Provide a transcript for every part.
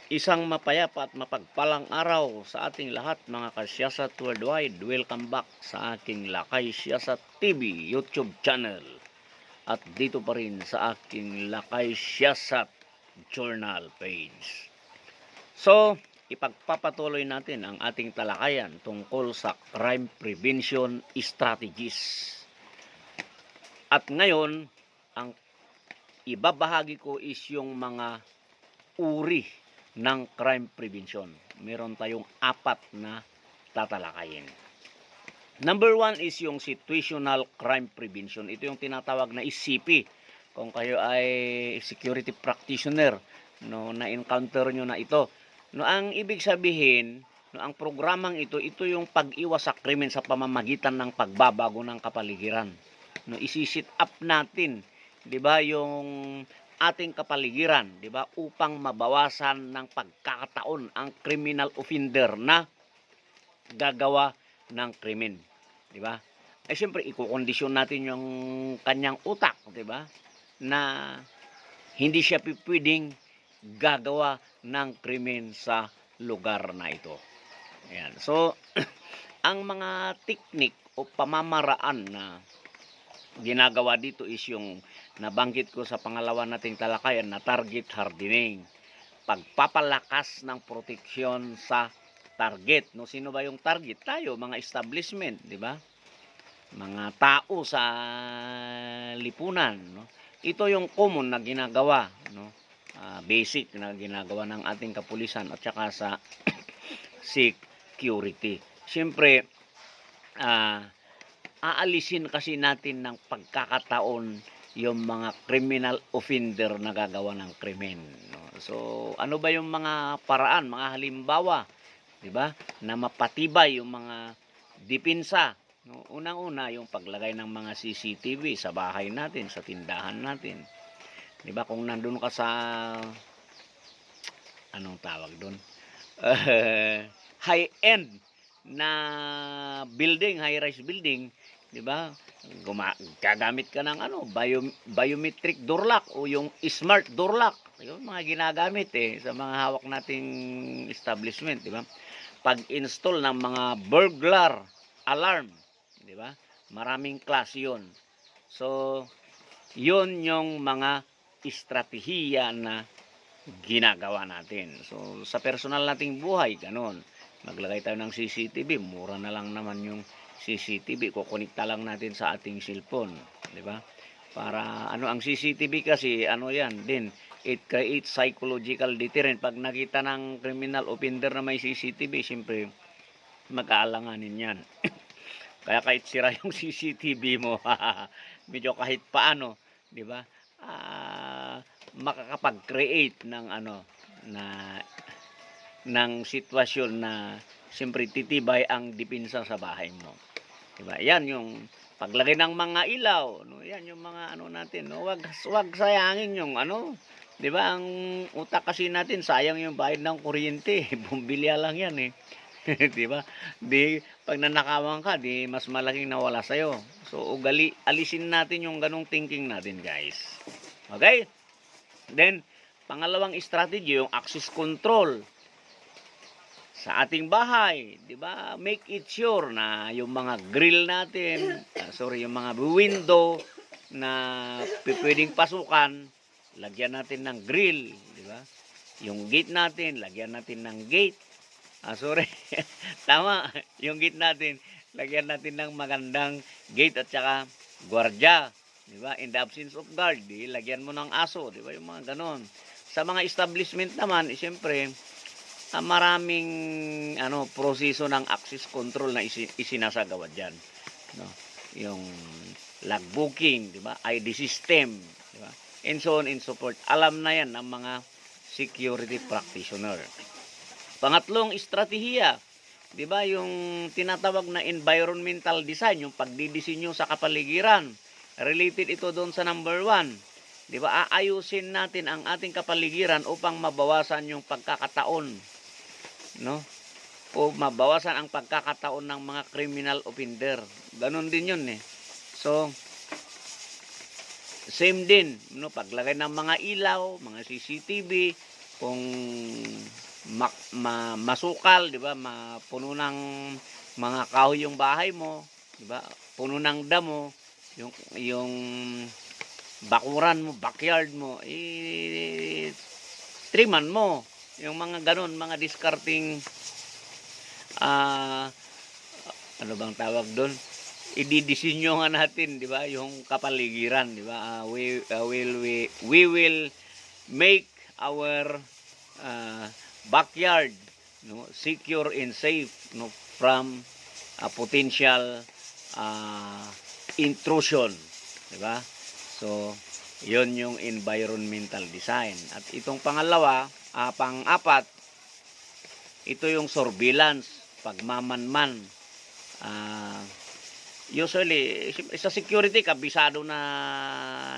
Isang mapayapa at mapagpalang araw sa ating lahat mga kasyasat worldwide. Welcome back sa aking Lakay Siyasat TV YouTube channel. At dito pa rin sa aking Lakay Siyasat Journal page. So, ipagpapatuloy natin ang ating talakayan tungkol sa crime prevention strategies. At ngayon, ang ibabahagi ko is yung mga uri ng crime prevention. Meron tayong 4 na tatalakayin. Number 1 is yung situational crime prevention. Ito yung tinatawag na SCP. Kung kayo ay security practitioner, no, na-encounter nyo na ito. No, ang ibig sabihin, no, ang programang ito yung pag-iwas sa krimen sa pamamagitan ng pagbabago ng kapaligiran. No, isi-sit up natin, 'di ba, yung ating kapaligiran, 'di ba, upang mabawasan ng pagkakataon ang criminal offender na gagawa ng krimen, 'di ba? Ay siyempre ikokondisyon natin yung kanyang utak, 'di ba? Na hindi siya pwedeng gagawa ng krimen sa lugar na ito. Ayan. So, ang mga teknik o pamamaraan na ginagawa dito is yung nabanggit ko sa pangalawa nating talakayan na target hardening. Pagpapalakas ng proteksyon sa target. No, sino ba yung target? Tayo, mga establishment, di ba? Mga tao sa lipunan, no? Ito yung common na ginagawa, no? Basic na ginagawa ng ating kapulisan at saka sa security. Siyempre, aalisin kasi natin ng pagkakataon yung mga criminal offender na gagawa ng krimen, no? So, ano ba yung mga paraan, mga halimbawa, 'di ba? Na mapatibay yung mga depensa, no? Unang-una, yung paglagay ng mga CCTV sa bahay natin, sa tindahan natin. 'Di ba? Kung nandun ka sa anong tawag doon? High-end na building, high-rise building, 'di ba? Gagamit ka ng biometric door lock o yung smart door lock. Yung mga ginagamit sa mga hawak nating establishment, 'di ba? Pag-install ng mga burglar alarm, 'di ba? Maraming klase 'yon. So, 'yon yung mga estratehiya na ginagawa natin. So, sa personal nating buhay, ganun. Maglagay tayo ng CCTV, mura na lang naman yung CCTV, kukonekta lang natin sa ating cellphone, 'di ba? Para ang CCTV kasi yan din, it creates psychological deterrent. Pag nakita ng criminal offender na may CCTV, siyempre mag-aalanganin 'yan. Kaya kahit sira yung CCTV mo, medyo kahit paano, 'di ba? Makakapag-create ng ng sitwasyon na siyempre titibay ang depensa sa bahay mo. Diba? Yan yung paglagay ng mga ilaw, no? Yan yung mga natin, no? Wag sayangin yung 'di ba? Ang utak kasi natin, sayang yung bayad ng kuryente. Bumbilya lang yan 'Di ba? Pag nanakawan ka, mas malaking nawala sa iyo. So alisin natin yung ganung thinking natin, guys. Okay? Then pangalawang strategy, yung access control sa ating bahay, 'di ba? Make it sure na yung mga grill natin, yung mga window na pwedeng pasukan, lagyan natin ng grill, 'di ba? Yung gate natin, lagyan natin ng gate. Tama, yung gate natin, lagyan natin ng magandang gate at saka gwardiya, 'di ba? In the absence of guard, lagyan mo ng aso, 'di ba? Yung mga ganon. Sa mga establishment naman, siyempre, maraming proseso ng access control na isinasagawa diyan, no? Yung logbooking, 'di ba? ID system, 'di ba? And so on and so forth. Alam na 'yan ng mga security practitioner. Pangatlong estratehiya, 'di ba, yung tinatawag na environmental design, yung pagdidisenyo sa kapaligiran. Related ito doon sa number 1. 'Di ba? Aayusin natin ang ating kapaligiran upang mabawasan yung pagkakataon, no? O mabawasan ang pagkakataon ng mga criminal offender. Ganon din 'yun So, same din, no? Paglagay ng mga ilaw, mga CCTV, kung masukal, di ba? Puno ng mga kahoy yung bahay mo, di ba? Puno ng damo, yung bakuran mo, backyard mo, triman mo. Yung mga ganun, mga discarding ano bang tawag doon? Ididisenyo nga natin, di ba? Yung kapaligiran, di ba? We will make our backyard, no, secure and safe, no, from potential intrusion, di ba? So, yon yung environmental design. At itong pangalawa, pang-apat, ito yung surveillance, pagmamanman. Usually, sa security, kabisado na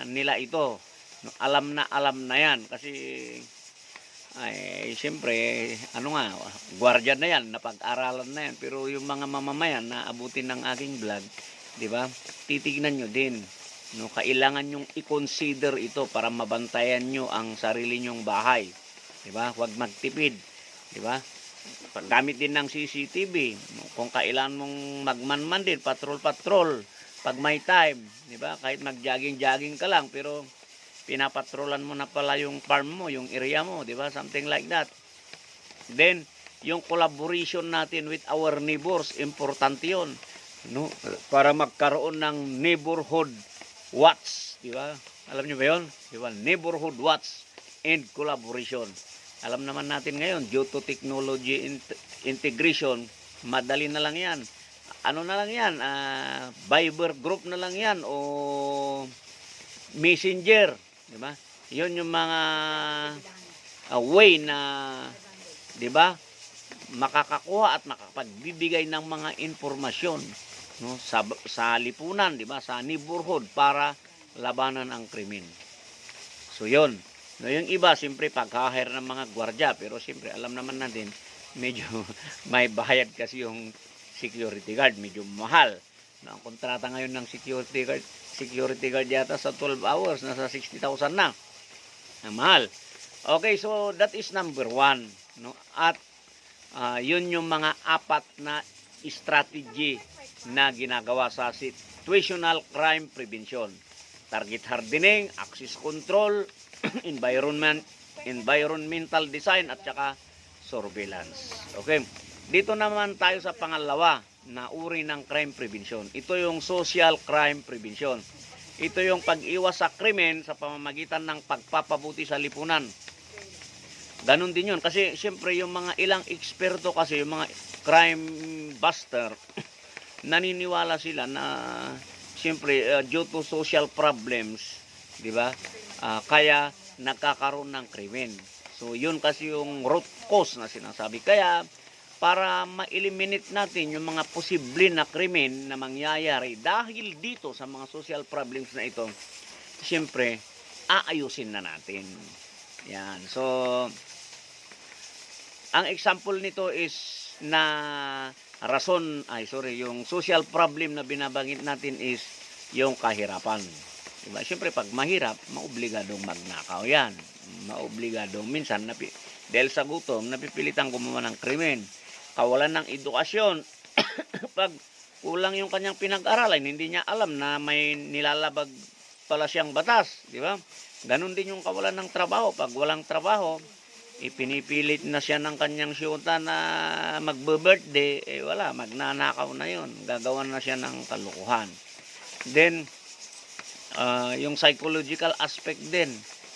nila ito. No, alam na yan. Kasi, siyempre, gwardiya na yan, napag-aralan na yan. Pero yung mga mamamayan na abutin ng aking vlog, di ba, titignan nyo din. No, kailangan nyong i-consider ito para mabantayan nyo ang sarili nyong bahay. Di ba? Huwag magtipid. Di ba? Paggamit din ng CCTV. No, kung kailangan mong magmanman din, patrol-patrol. Pag may time. Di ba? Kahit mag-jogging-jogging ka lang, pero pinapatrolan mo na pala yung farm mo, yung area mo. Di ba? Something like that. Then, yung collaboration natin with our neighbors, importante yun. No? Para magkaroon ng neighborhood watch, di ba? Alam niyo ba 'yon? Di ba? Neighborhood watch and collaboration. Alam naman natin ngayon, due to technology integration, madali na lang 'yan. Ano na lang 'yan? Viber group na lang 'yan o Messenger, di ba? 'Yon yung mga way na, di ba? Makakakuha at makapagbibigay ng mga informasyon, no, sa lipunan, di ba, sa neighborhood para labanan ang krimen. So yon. No, yung iba siyempre pag-hire ng mga gwardiya, pero siyempre alam naman natin medyo may bayad kasi yung security guard, medyo mahal. No, ang kontrata ngayon ng security guard yata sa 12 hours nasa 60,000 na. Ang mahal. Okay, so that is number 1, no? At yun yung mga apat na strategy na ginagawa sa situational crime prevention. Target hardening, access control, environmental design, at saka surveillance. Okay. Dito naman tayo sa pangalawa na uri ng crime prevention. Ito yung social crime prevention. Ito yung pag-iwas sa krimen sa pamamagitan ng pagpapabuti sa lipunan. Ganon din yun. Kasi siyempre yung mga ilang eksperto kasi, yung mga crime buster, naniniwala sila na siyempre due to social problems, di ba? Kaya nagkakaroon ng krimen. So yun kasi yung root cause na sinasabi. Kaya para ma-eliminate natin yung mga posible na krimen na mangyayari dahil dito sa mga social problems na ito, siyempre aayusin na natin. Yan. So ang example nito is na yung social problem na binabanggit natin is yung kahirapan. Diba? Siyempre, pag mahirap, maobligadong magnakaw yan. Maobligadong minsan, dahil sa gutom, napipilitan gumawa ng krimen. Kawalan ng edukasyon. Pag kulang yung kanyang pinag-aralan, hindi niya alam na may nilalabag pala siyang batas. Diba? Ganon din yung kawalan ng trabaho. Pag walang trabaho, ipinipilit na siya ng kanyang syuta na magbe-birthday, wala, magnanakaw na yun. Gagawan na siya ng kalukuhan. Then, yung psychological aspect din,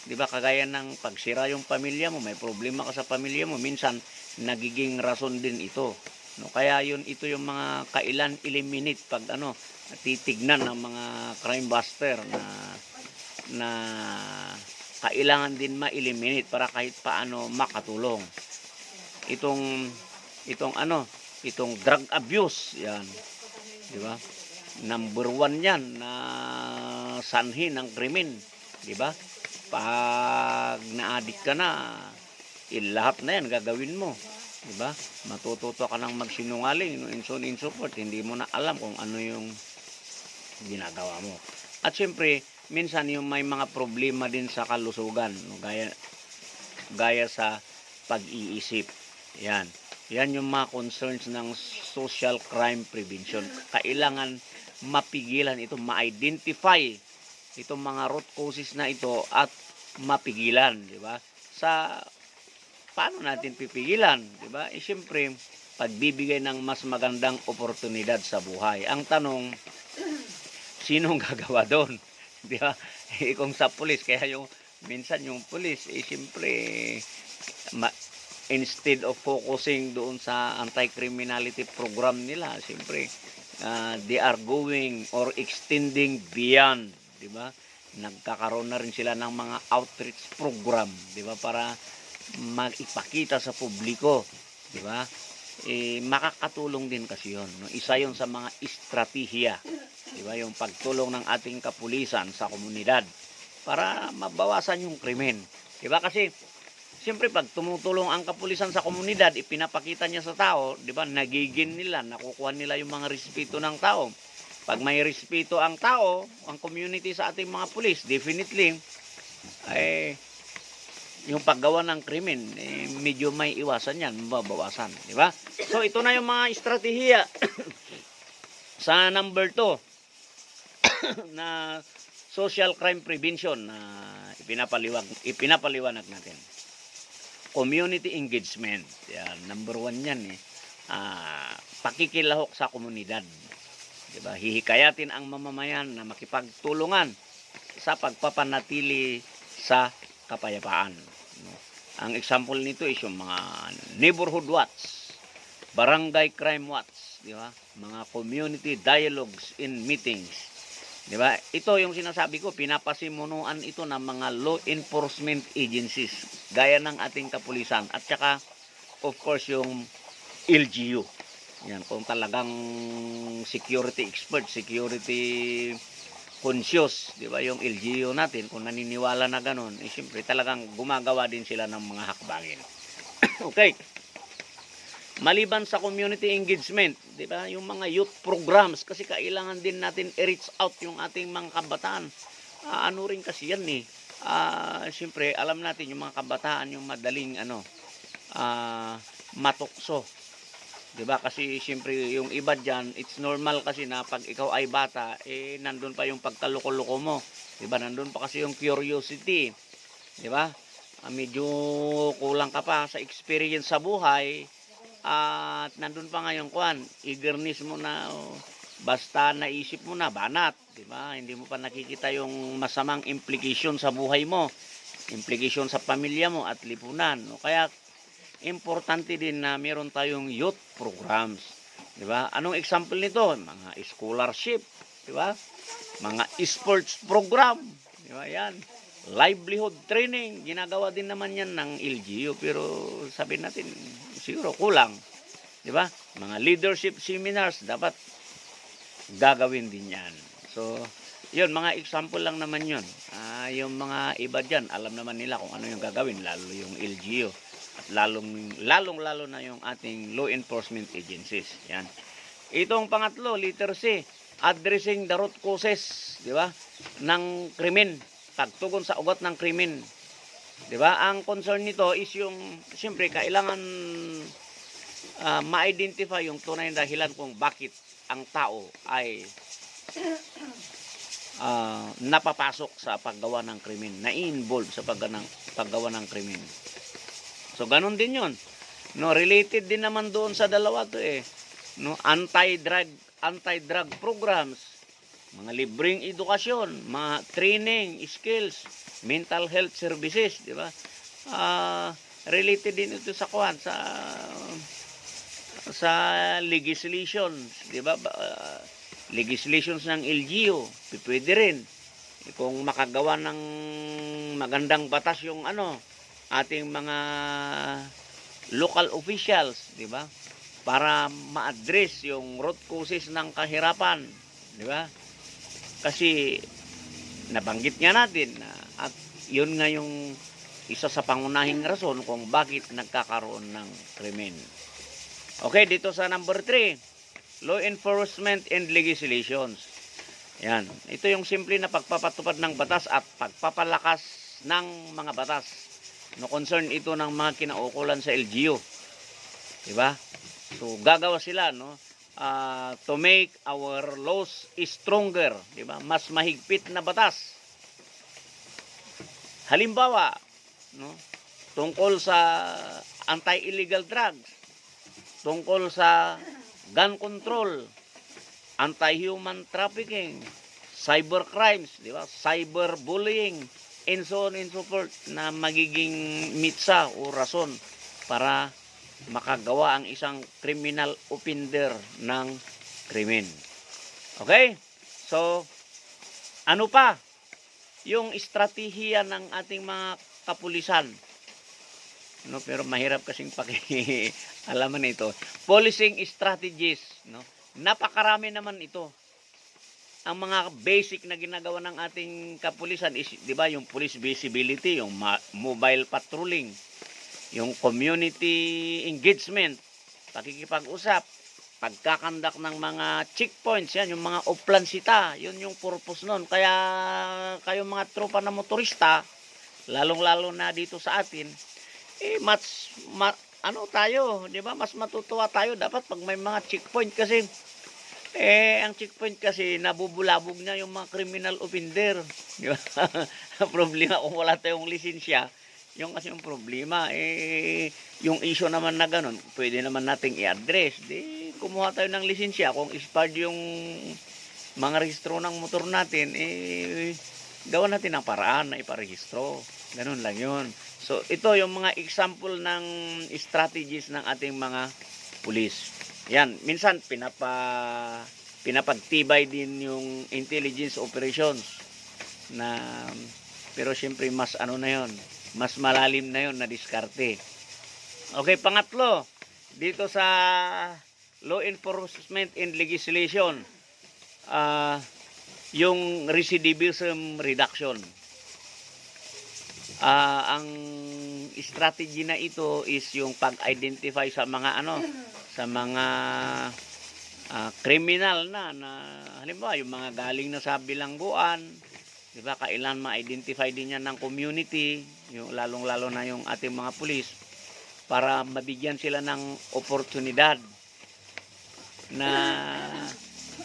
di ba, kagaya ng pagsira yung pamilya mo, may problema ka sa pamilya mo, minsan, nagiging rason din ito. No, kaya ito yung mga kailan eliminate pag titignan ng mga crime buster na kailangan din ma-eliminate para kahit paano makatulong. Itong drug abuse, yan. Di ba? Number 1 yan na sanhi ng krimen. Di ba? Pag na-addict ka na, lahat na yan gagawin mo. Di ba? Matututo ka ng magsinungaling, and so on and so forth. Hindi mo na alam kung ano yung ginagawa mo. At syempre, minsan yung may mga problema din sa kalusugan, no? Gaya gaya sa pag-iisip. Yan. Yan yung mga concerns ng social crime prevention. Kailangan mapigilan ito, ma-identify itong mga root causes na ito at mapigilan, di ba? Sa paano natin pipigilan, di ba? Siyempre, pagbibigay ng mas magandang oportunidad sa buhay. Ang tanong, sinong gagawa doon? Di ba? Kung sa pulis, kaya yung minsan yung pulis, siyempre, instead of focusing doon sa anti-criminality program nila, siyempre, they are going or extending beyond, di ba? Nagkakaroon na rin sila ng mga outreach program, di ba? Para magipakita sa publiko, di ba? Makakatulong din kasi yun. No? Isa yun sa mga estratehiya, di ba? Yung pagtulong ng ating kapulisan sa komunidad para mabawasan yung krimen. Di ba? Kasi siyempre, pag tumutulong ang kapulisan sa komunidad, ipinapakita niya sa tao, di ba, nagigin nila, nakukuha nila yung mga respeto ng tao. Pag may respeto ang tao, ang community sa ating mga pulis, definitely, yung paggawa ng krimen, medyo may iwasan yan, mababawasan, di ba? So, ito na yung mga estratehiya sa number 2 na social crime prevention na ipinapaliwanag natin. Community engagement. Yan, number 1 yan pakikilahok sa komunidad. Diba? Hihikayatin ang mamamayan na makipagtulungan sa pagpapanatili sa kapayapaan. No? Ang example nito is yung mga neighborhood watch, barangay crime watch, di ba? Mga community dialogues in meetings. Di ba? Ito yung sinasabi ko, pinapasimunuan ito ng mga law enforcement agencies, gaya ng ating kapulisan, at saka, of course, yung LGU. Yan, kung talagang security expert, security conscious, di ba, yung LGU natin, kung naniniwala na ganun, siyempre talagang gumagawa din sila ng mga hakbangin. Okay. Maliban sa community engagement, di ba? Yung mga youth programs, kasi kailangan din natin i-reach out yung ating mga kabataan. Ano rin kasi yan siyempre, alam natin yung mga kabataan yung madaling matukso. Di ba? Kasi siyempre yung iba diyan, it's normal kasi na pag ikaw ay bata, nandun pa yung pagkaloko-loko mo. Di ba? Nandun pa kasi yung curiosity. Di ba? Medyo kulang ka pa sa experience sa buhay. At nandun pa nga yung eagerness mo na basta naisip mo na banat, di ba? Hindi mo pa nakikita yung masamang implication sa buhay mo, implication sa pamilya mo at lipunan. Kaya importante din na meron tayong youth programs, di ba? Anong example nito? Mga scholarship, di ba? Mga sports program, di ba? Yan. Livelihood training, ginagawa din naman yan ng LGU, pero sabihin natin siguro kulang, di ba? Mga leadership seminars dapat gagawin din yan. So, yun, mga example lang naman yun. Yung mga iba dyan, alam naman nila kung ano yung gagawin, lalo yung LGU at lalong na yung ating law enforcement agencies. Yan. Itong pangatlo, letter C, addressing the root causes, di ba, ng krimen, pagtugon sa ugat ng krimen. Di ba? Ang concern nito is yung, siyempre, kailangan ma-identify yung tunay na dahilan kung bakit ang tao ay napapasok sa paggawa ng krimen, na-involve sa paggawa ng krimen. So, ganun din yun. No, related din naman doon sa dalawa to No, anti-drug programs, mga libreng edukasyon, mga training, skills, mental health services, di ba? Related din ito sa legislations, di ba? Legislations ng LGU, pwede rin. Kung makagawa ng magandang batas yung ating mga local officials, di ba? Para ma-address yung root causes ng kahirapan, di ba? Kasi nabanggit nga natin at yun nga yung isa sa pangunahing rason kung bakit nagkakaroon ng krimen. Okay, dito sa number 3, law enforcement and legislations. Yan. Ito yung simple na pagpapatupad ng batas at pagpapalakas ng mga batas. No, concern ito ng mga kinaukulan sa LGU. Diba? So, gagawa sila, no? To make our laws stronger. Diba? Mas mahigpit na batas. Halimbawa, no? Tungkol sa anti-illegal drugs, tungkol sa gun control, anti-human trafficking, cyber crimes, di ba? Cyberbullying, and so on and so forth, na magiging mitsa o rason para makagawa ang isang criminal offender ng krimen. Okay? So, ano pa yung estratehiya ng ating mga kapulisan? No, pero mahirap kasing alaman ito. Policing strategies, no? Napakarami naman ito. Ang mga basic na ginagawa ng ating kapulisan is, 'di ba, yung police visibility, yung mobile patrolling, yung community engagement, pakikipag-usap, pagkakandak ng mga checkpoints, yan, yung mga oplansita, yun yung purpose nun. Kaya kayo mga tropa na motorista, lalong-lalo na dito sa atin, ano tayo, 'di ba? Mas matutuwa tayo dapat pag may mga checkpoint kasi ang checkpoint kasi nabubulabog na yung mga criminal offender, 'di ba? Problema kung wala tayong lisensya, yung kasi yung problema yung issue naman na ganun, pwede naman nating i-address. Di kumuha tayo ng lisensya, kung expired yung mga rehistro ng motor natin, gawa natin ang paraan na iparehistro. Ganun lang 'yun. So, ito yung mga example ng strategies ng ating mga pulis. Yan, minsan pinapagtibay din yung intelligence operations na, pero syempre mas ano na yon, mas malalim na yon na diskarte. Okay, pangatlo, dito sa law enforcement and legislation, yung recidivism reduction. Ang strategy na ito is yung pag-identify sa mga sa mga criminal na halimbawa yung mga galing na sa bilangguan, 'di ba? Kailan ma-identify din yan ng community, yung lalong-lalo na yung ating mga pulis, para mabigyan sila ng oportunidad na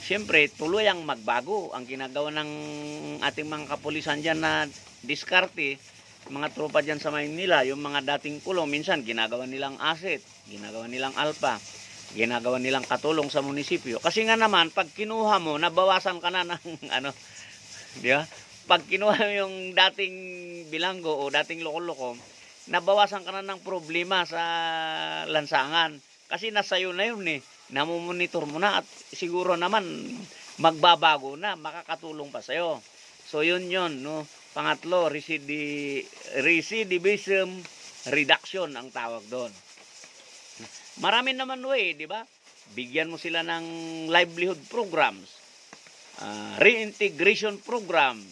siyempre tuluyang magbago. Ang ginagawa ng ating mga kapulisan diyan na diskarte, mga tropa dyan sa Maynila, yung mga dating kulong, minsan ginagawa nilang asset, ginagawa nilang alpha, ginagawa nilang katulong sa munisipyo. Kasi nga naman, pag kinuha mo, nabawasan ka na ng di ba? Pag kinuha mo yung dating bilanggo o dating loko-loko, nabawasan ka na ng problema sa lansangan. Kasi nasayo na yun namumonitor mo na at siguro naman magbabago na, makakatulong pa sa'yo. So yun, no? Pangatlo, recidivism reduction ang tawag doon. Marami naman di ba? Bigyan mo sila ng livelihood programs, reintegration programs.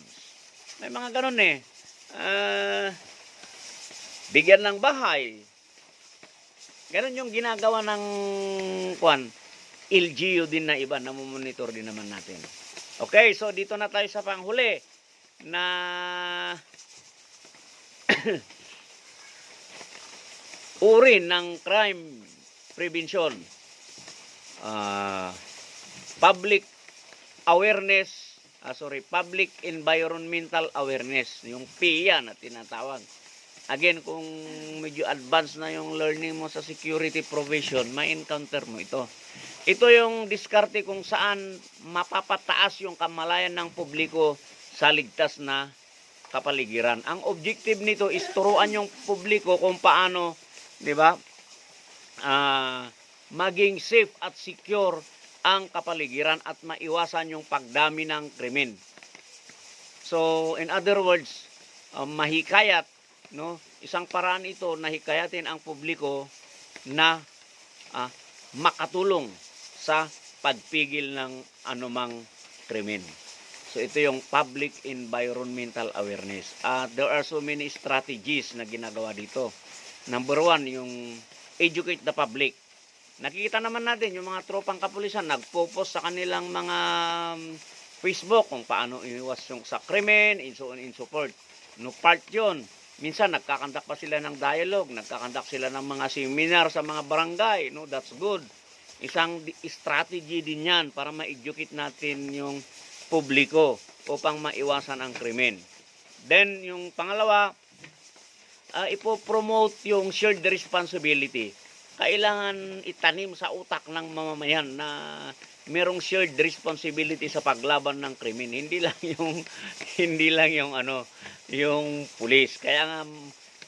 May mga ganun bigyan ng bahay. Ganun yung ginagawa ng LGU din na iba, namomonitor din naman natin. Okay, so dito na tayo sa panghuli na uri ng crime prevention. Public awareness, public environmental awareness, yung PIA na tinatawag. Again, kung medyo advanced na yung learning mo sa security provision, ma-encounter mo ito. Ito yung diskarte kung saan mapapataas yung kamalayan ng publiko sa ligtas na kapaligiran. Ang objective nito is turuan yung publiko kung paano, 'di ba? Maging safe at secure ang kapaligiran at maiwasan yung pagdami ng krimen. So, in other words, mahikayat, no? Isang paraan ito na hikayatin ang publiko na makatulong sa pagpigil ng anumang krimen. So ito yung public environmental awareness. There are so many strategies na ginagawa dito. Number one, yung educate the public. Nakikita naman natin yung mga tropang kapulisan nagpo-post sa kanilang mga Facebook kung paano iwas yung sa krimen, and so on and so forth. No, part yun. minsan nagkakandak pa sila ng dialogue, nagkakandak sila ng mga seminar sa mga barangay, no? That's good. Isang strategy din yan para ma-educate natin yung publiko upang maiwasan ang krimen. Then, yung pangalawa, ipopromote yung shared responsibility. Kailangan itanim sa utak ng mamamayan na merong shared responsibility sa paglaban ng krimen. Hindi lang yung yung pulis. Kaya nga,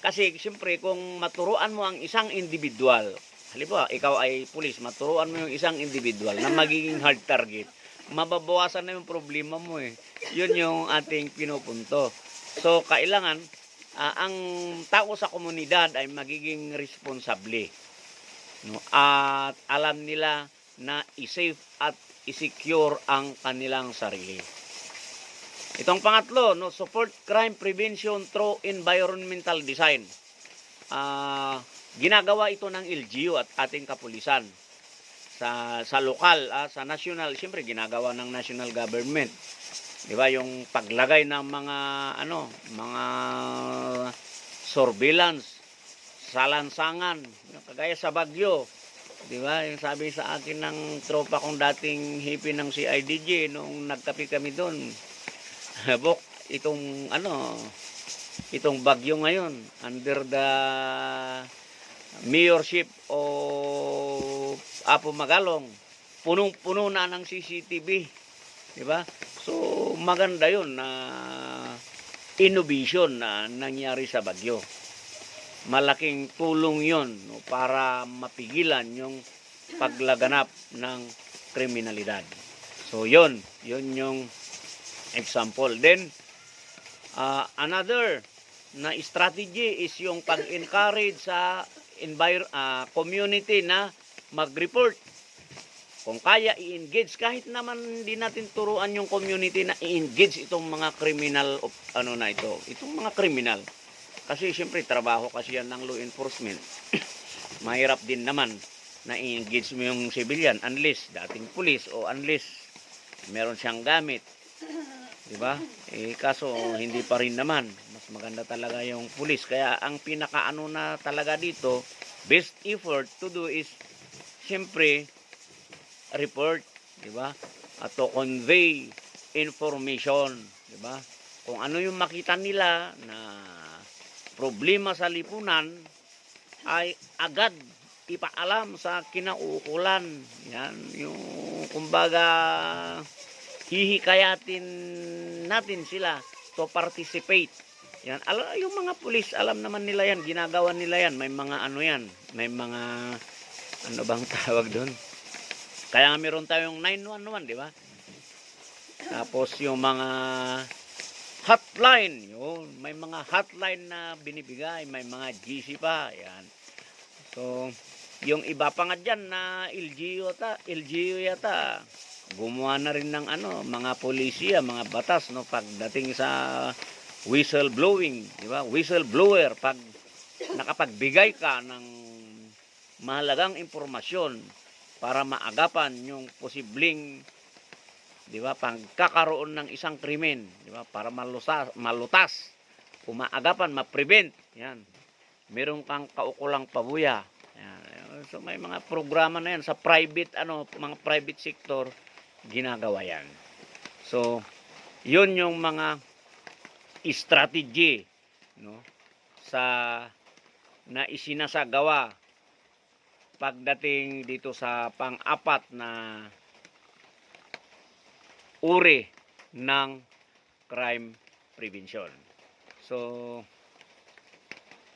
kasi siyempre kung maturuan mo ang isang individual, halimbawa ikaw ay pulis, maturuan mo yung isang individual na magiging hard target, mababawasan na yung problema mo eh. Yun yung ating pinupunto. So kailangan ang tao sa komunidad ay magiging responsable, no? At alam nila na i-safe at i-secure ang kanilang sarili. Itong pangatlo, no, support crime prevention through environmental design. Ginagawa ito ng LGU at ating kapulisan. Sa lokal, sa national, siyempre ginagawa ng national government. 'Di ba, yung paglagay ng mga surveillance sa lansangan, kagaya sa Baguio. 'Di ba? Yung sabi sa akin ng tropa kong dating hipi ng CIDG nung nagkape kami doon. Bok, itong Bagyo ngayon under the mayorship o Apo Magalong, punong-puno na ng CCTV, 'di ba? So maganda 'yun na innovation na nangyari sa Baguio. Malaking tulong 'yon, no, para mapigilan yung paglaganap ng kriminalidad. So 'yon yung example. Then another na strategy is yung pag-encourage sa community na mag-report. Kung kaya i-engage, kahit naman hindi natin turuan yung community na i-engage itong mga criminal itong mga criminal. Kasi siyempre trabaho kasi yan ng law enforcement. Mahirap din naman na i-engage mo yung civilian unless dating pulis o unless meron siyang gamit. 'Di ba? Kaso hindi pa rin naman. Mas maganda talaga yung pulis. Kaya ang pinakaano na talaga dito, best effort to do is siyempre report, 'di ba? At to convey information, 'di ba? Kung ano yung makita nila na problema sa lipunan ay agad ipaalam sa kinauukulan. Yan yung kumbaga hihikayatin natin sila to participate. Yan, yung mga pulis, alam naman nila yan, ginagawa nila yan. May mga may mga bang tawag doon? Kaya nga meron tayong 911, di ba? Tapos yung mga hotline, yun, may mga hotline na binibigay, may mga GC pa, yan. So, yung iba pa nga dyan na LGU yata, gumawa na rin ng mga polisiya, mga batas, no, pagdating sa whistleblowing, di ba? Whistleblower, pag nakapagbigay ka ng mahalagang impormasyon para maagapan yung posibleng, di ba, pagkakaroon ng isang krimen, di ba, para malutas, umaagapan, ma-prevent, yan. Meron kang kaukulang pabuya. Yan. So may mga programa na yan sa private mga private sector, ginagawa yan. So, yun yung mga strategy, no, na isinasagawa pagdating dito sa pang-apat na uri ng crime prevention. So,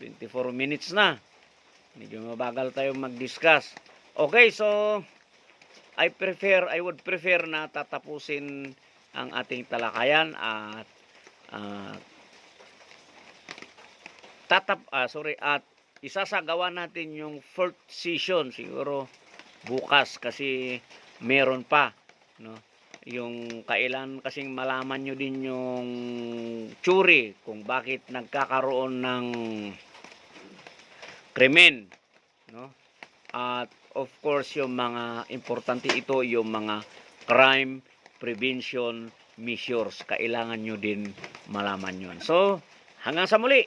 24 minutes na. Medyo mabagal tayo mag-discuss. Okay, so I would prefer na tatapusin ang ating talakayan at at isasagawa natin yung fourth session siguro bukas kasi meron pa, no, yung kailan kasing malaman nyo din yung tsuri kung bakit nagkakaroon ng krimen, no, at of course yung mga importante ito, yung mga crime prevention measures, kailangan nyo din malaman yun. So hanggang sa muli.